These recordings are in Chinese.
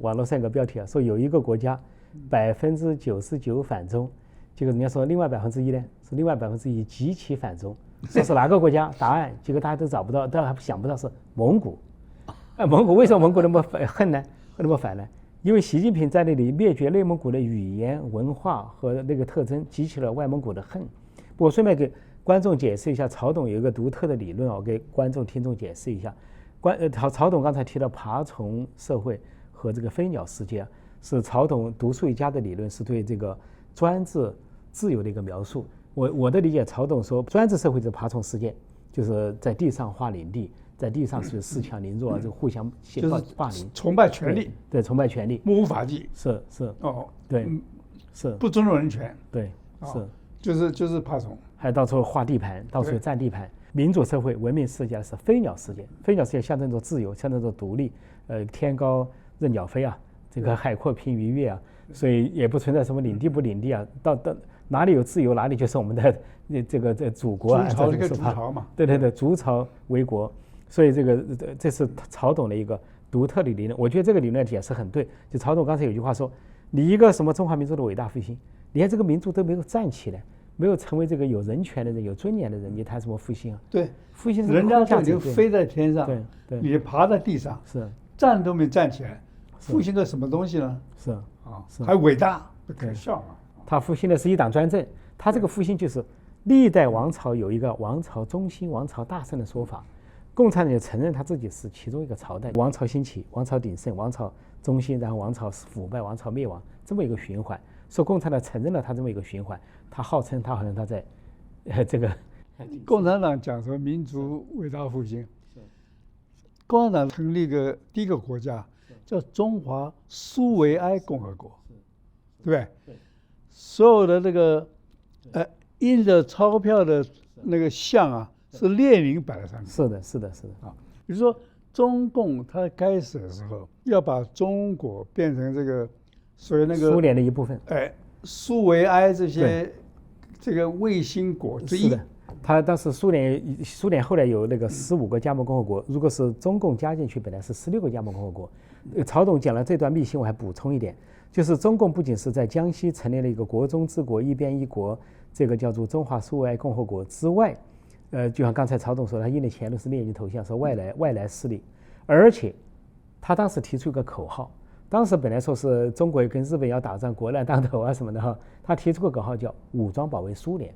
网络上有个标题说有一个国家99%反中，结果人家说另外1%呢，是另外1%极其反中，说是哪个国家？答案结果大家都找不到，但还想不到是蒙古。蒙古为什么蒙古那么恨呢？那么反呢？因为习近平在那里灭绝内蒙古的语言文化和那个特征，激起了外蒙古的恨。我顺便给观众解释一下，曹董有一个独特的理论给观众听众解释一下。曹董刚才提到爬虫社会和这个飞鸟世界，是曹董独树一家的理论，是对这个专制自由的一个描述。我的理解，曹董说专制社会是爬虫世界，就是在地上划领地，在地上是恃强凌弱，就互相霸凌，崇拜权力，对，崇拜权力，目无法纪，是对，是不尊重人权，对，就是爬虫，还到处划地盘，到处占地盘。民主社会、文明世界是飞鸟世界，飞鸟世界象征着自由，象征着独立，天高任鸟飞啊，这个海阔凭鱼跃啊，所以也不存在什么领地不领地啊，到哪里有自由，哪里就是我们的这个祖国啊，筑巢这个筑巢嘛，对，筑巢为国，所以这是曹董的一个独特的理论，我觉得这个理论解释很对。就曹董刚才有句话说，你一个什么中华民族的伟大复兴，你看这个民族都没有站起来。没有成为这个有人权的人、有尊严的人，你谈什么复兴啊？对，复兴是人家就已经飞在天上，对，你爬在地上，是站都没站起来，复兴个什么东西呢？是还伟大，不可笑嘛！他复兴的是一党专政，他这个复兴就是历代王朝有一个王朝中兴、王朝大盛的说法，共产党也承认他自己是其中一个朝代，王朝兴起、王朝鼎盛、王朝中兴，然后王朝腐败、王朝灭亡，这么一个循环。说共产党承认了他这么一个循环，他号称他好像他在这个共产党讲说民族伟大复兴，共产党成立个第一个国家叫中华苏维埃共和国，对不对？所有的那个印着钞票的那个像啊，是列宁摆在上面。是的啊。比如说中共它开始的时候要把中国变成这个所谓那个苏联的一部分，苏维埃这个卫星国之一。是的，他当时苏联后来有那个15个加盟共和国，如果是中共加进去，本来是16个加盟共和国。曹董讲了这段秘辛，我还补充一点，就是中共不仅是在江西成立了一个国中之国、一边一国，这个叫做中华苏维埃共和国之外，就像刚才曹董说，他印的钱都是列宁头像，说外来势力，而且他当时提出一个口号。当时本来说是中国跟日本要打仗，国难当头啊什么的哈，他提出个口号叫武装保卫苏联，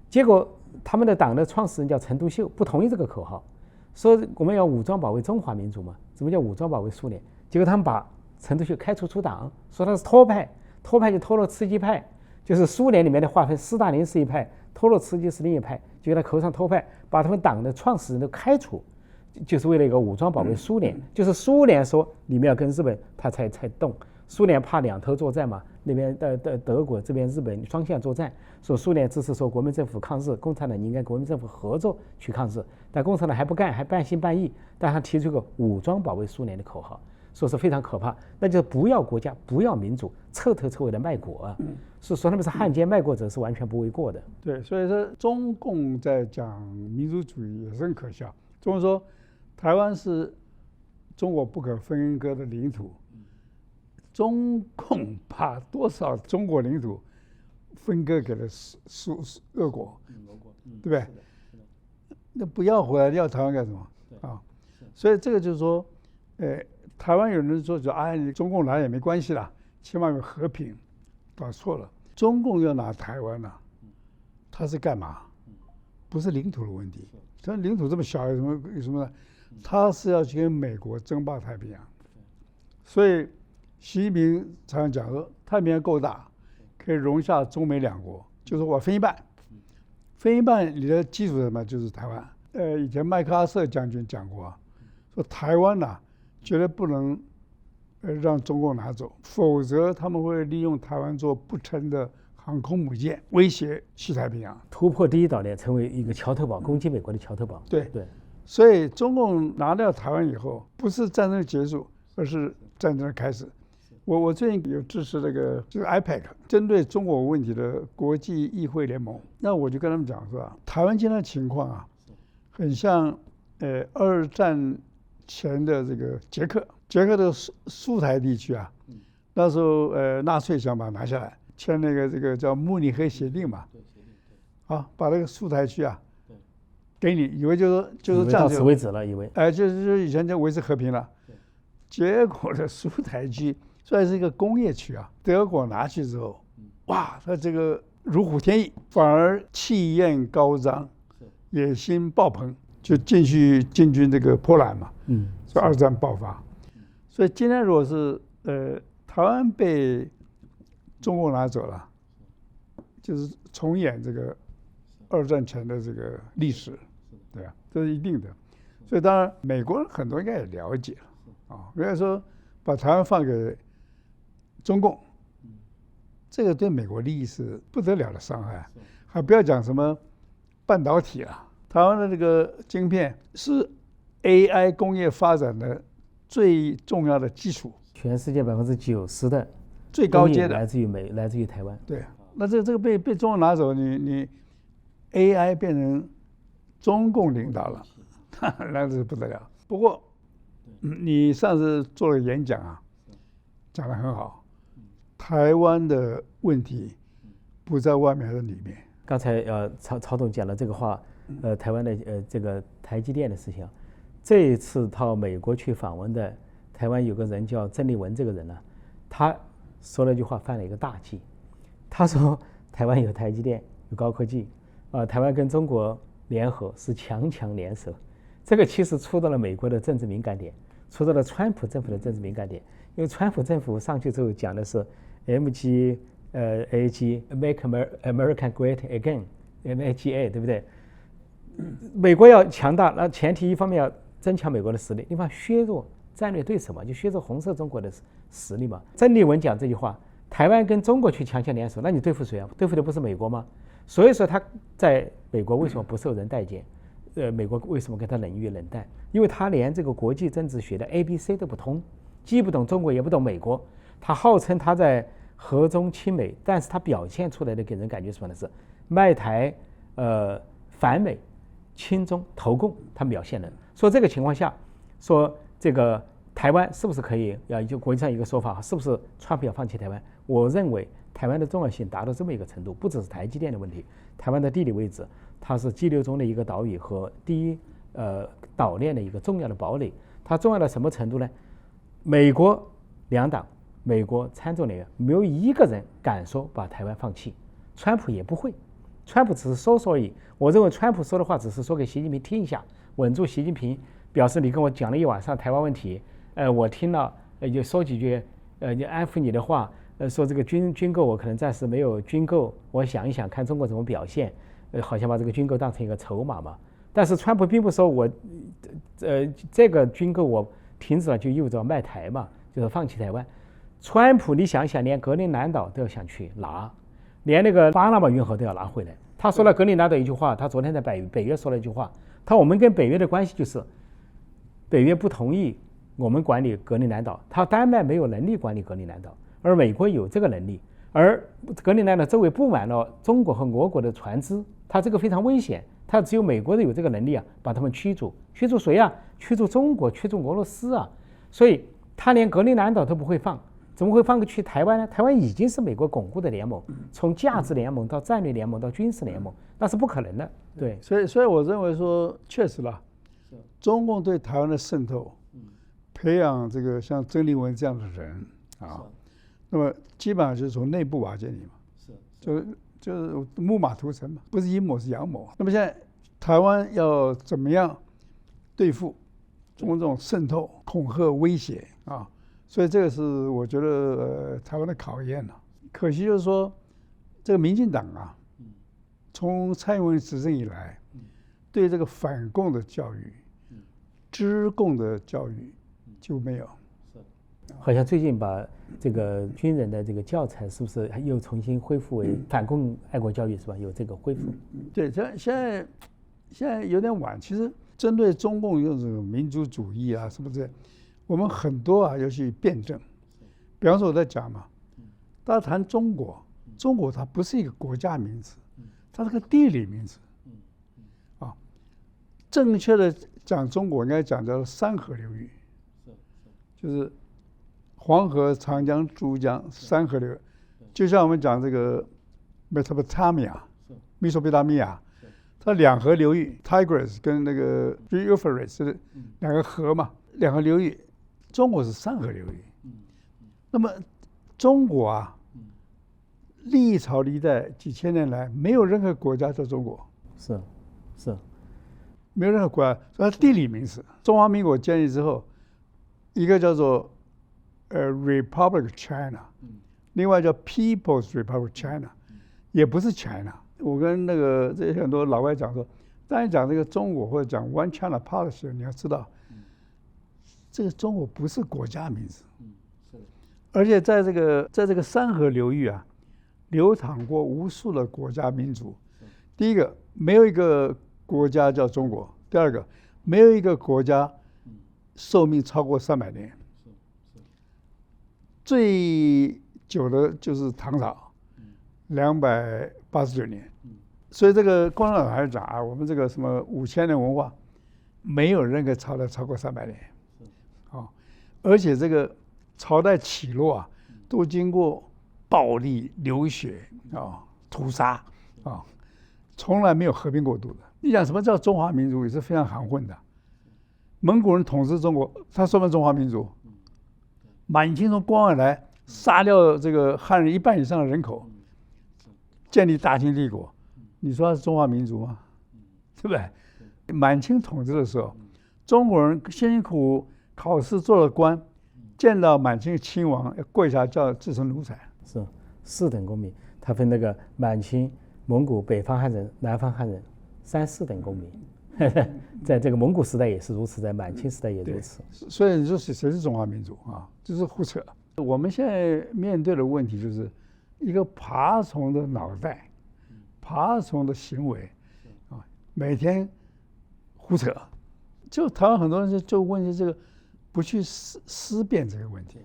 结果他们的党的创始人叫陈独秀不同意这个口号，说我们要武装保卫中华民族嘛，什么叫武装保卫苏联？结果他们把陈独秀开除出党，说他是托派就托洛茨基派，就是苏联里面的划分，斯大林是一派，托洛茨基是另一派，就给他口上托派，把他们党的创始人都开除。就是为了一个武装保卫苏联，就是苏联说你们要跟日本，他才动。苏联怕两头作战嘛，那边德国这边日本双向作战，说苏联支持说国民政府抗日，共产党你应该国民政府合作去抗日，但共产党还不干，还半信半疑，但他提出个武装保卫苏联的口号，说是非常可怕，那就是不要国家，不要民主，彻头彻尾的卖国啊！是说他们是汉奸卖国者，是完全不为过的。对，所以说中共在讲民族主义也是很可笑。中共说台湾是中国不可分割的领土，中共把多少中国领土分割给了俄国，对不对？那不要回来，要台湾干什么啊？所以这个就是说，台湾有人说你中共来也没关系啦，起码有和平，搞错了。中共要拿台湾啊，他是干嘛？不是领土的问题，它领土这么小，有什么呢？他是要去跟美国争霸太平洋，所以习近平常常讲说，太平洋够大，可以容下中美两国，就是我分一半，分一半，你的基础是什么？就是台湾。以前麦克阿瑟将军讲过啊，说台湾呐，绝对不能让中共拿走，否则他们会利用台湾做不成的航空母舰，威胁西太平洋，突破第一岛链，成为一个桥头堡，攻击美国的桥头堡。对。所以中共拿掉台湾以后，不是战争结束，而是战争的开始。我最近有支持就是 IPEC 针对中国问题的国际议会联盟，那我就跟他们讲说台湾现在的情况啊，很像2战前的这个捷克，捷克的苏台地区啊，那时候纳粹想把它拿下来，签那个这个叫慕尼黑协定嘛，啊，把那个苏台区啊，给你，以为就是这样到此为止了，以为就是以前就维持和平了，结果的苏台区虽然是一个工业区啊，德国拿去之后，哇，它这个如虎添翼，反而气焰高涨，野心爆棚，就进军这个波兰嘛，所以二战爆发。所以今天如果是台湾被中共拿走了，就是重演这个二战前的这个历史，对啊，这是一定的。所以当然美国人很多应该也了解了啊，比如说把台湾放给中共，这个对美国利益是不得了的伤害，还不要讲什么半导体了，台湾的这个晶片是 AI 工业发展的最重要的基础，全世界90%的最高阶的来自于台湾。对，那这个被中国拿走，你 AI 变成中共领导了，那是不得了。不过你上次做了演讲啊，讲得很好，台湾的问题不在外面，还在里面。刚才曹总讲了这个话，台湾的这个台积电的事情，这一次到美国去访问的台湾有个人叫郑丽文，这个人呢，他说了一句话，犯了一个大忌。他说台湾有台积电，有高科技，台湾跟中国联合是强强联手。这个其实触到了美国的政治敏感点，触到了川普政府的政治敏感点。因为川普政府上去之后讲的是 MAG Make America Great Again，MAGA， 对不对？美国要强大，那前提一方面要增强美国的实力，另外削弱战略对手嘛，就削弱红色中国的实力嘛。郑丽文讲这句话，台湾跟中国去强强联手，那你对付谁啊？对付的不是美国吗？所以说他在美国为什么不受人待见？美国为什么跟他冷遇冷淡？因为他连这个国际政治学的 ABC 都不通，既不懂中国也不懂美国。他号称他在和中亲美，但是他表现出来的给人感觉什么呢？是卖台、反美、亲中、投共，他表现的。说这个情况下，说这个台湾是不是可以就国际上一个说法，是不是川普要放弃台湾？我认为台湾的重要性达到这么一个程度，不只是台积电的问题，台湾的地理位置，它是激流中的一个岛屿和第一岛链的一个重要的堡垒。它重要到什么程度呢？美国两党，美国参众两院没有一个人敢说把台湾放弃，川普也不会，川普只是说说而已。我认为川普说的话只是说给习近平听一下，稳住习近平，表示你跟我讲了一晚上台湾问题，我听了，就说几句，就安抚你的话，说这个军购我可能暂时没有军购，我想一想看中国怎么表现，好像把这个军购当成一个筹码嘛。但是川普并不说我，这个军购我停止了就意味着卖台嘛，就是放弃台湾。川普你想一想，连格陵兰岛都要想去拿，连那个巴拿马运河都要拿回来。他说了格陵兰岛一句话，他昨天在北约说了一句话，他说我们跟北约的关系就是北约不同意我们管理格陵兰岛，他丹麦没有能力管理格陵兰岛，而美国有这个能力，而格陵兰岛周围布满了中国和俄国的船只，它这个非常危险，它只有美国人有这个能力啊，把他们驱逐谁啊？驱逐中国，驱逐俄罗斯啊！所以他连格陵兰岛都不会放，怎么会放个去台湾呢？台湾已经是美国巩固的联盟，从价值联盟到战略联盟到军事联盟，那是不可能的。对，所以我认为说，确实啦，中共对台湾的渗透，培养这个像曾丽文这样的人啊，那么基本上就是从内部瓦解你嘛，就是木马屠城嘛，不是阴谋是阳谋。那么现在台湾要怎么样对付中共这种渗透、恐吓、威胁啊？所以这个是我觉得台湾的考验了。可惜就是说，这个民进党啊，从蔡英文执政以来，对这个反共的教育、知共的教育就没有。好像最近把这个军人的这个教材是不是又重新恢复为反共爱国教育是吧？有这个恢复。对，现在有点晚。其实针对中共用这种民族主义啊什么之类，我们很多啊要去辩证。比方说我在讲嘛，大家谈中国，中国它不是一个国家名词，它是个地理名词。正确的讲中国应该讲叫三河流域。就是黄河、长江、珠江三河流，就像我们讲这个 Mesopotamia， 米索不达米亚，它两河流域 Tigris 跟那个 Euphrates 是两个河嘛，两河流域，中国是三河流域。那么中国啊，历朝历代几千年来，没有任何国家叫中国，是，没有任何国家，它地理名词。中华民国建立之后，一个叫做Republic China， 另外叫 People's Republic China， 也不是 China。我跟那个这些很多老外讲说，当你讲这个中国或者讲 One China Policy， 你要知道，这个中国不是国家名字，而且在这个三河流域啊，流淌过无数的国家民族。第一个，没有一个国家叫中国；第二个，没有一个国家寿命超过300年。最久的就是唐朝，289年。所以这个共产党还是讲啊，我们这个什么5000年文化，没有任何朝代超过300年。而且这个朝代起落啊，都经过暴力、流血屠杀从来没有和平过度的。你讲什么叫中华民族，也是非常含混的。蒙古人统治中国，他算不算中华民族？满清从关外来，杀掉这个汉人1半以上的人口，建立大清帝国，你说他是中华民族吗？对不对？满清统治的时候，中国人辛辛苦苦考试做了官，见到满清亲王要跪下叫自称奴才，是4等公民。他分那个满清、蒙古、北方汉人、南方汉人3、4等公民。在这个蒙古时代也是如此，在满清时代也如此。所以你说谁是中华民族啊？就是胡扯。我们现在面对的问题就是一个爬虫的脑袋，爬虫的行为每天胡扯。就台湾很多人就问这个，不去思辨这个问题。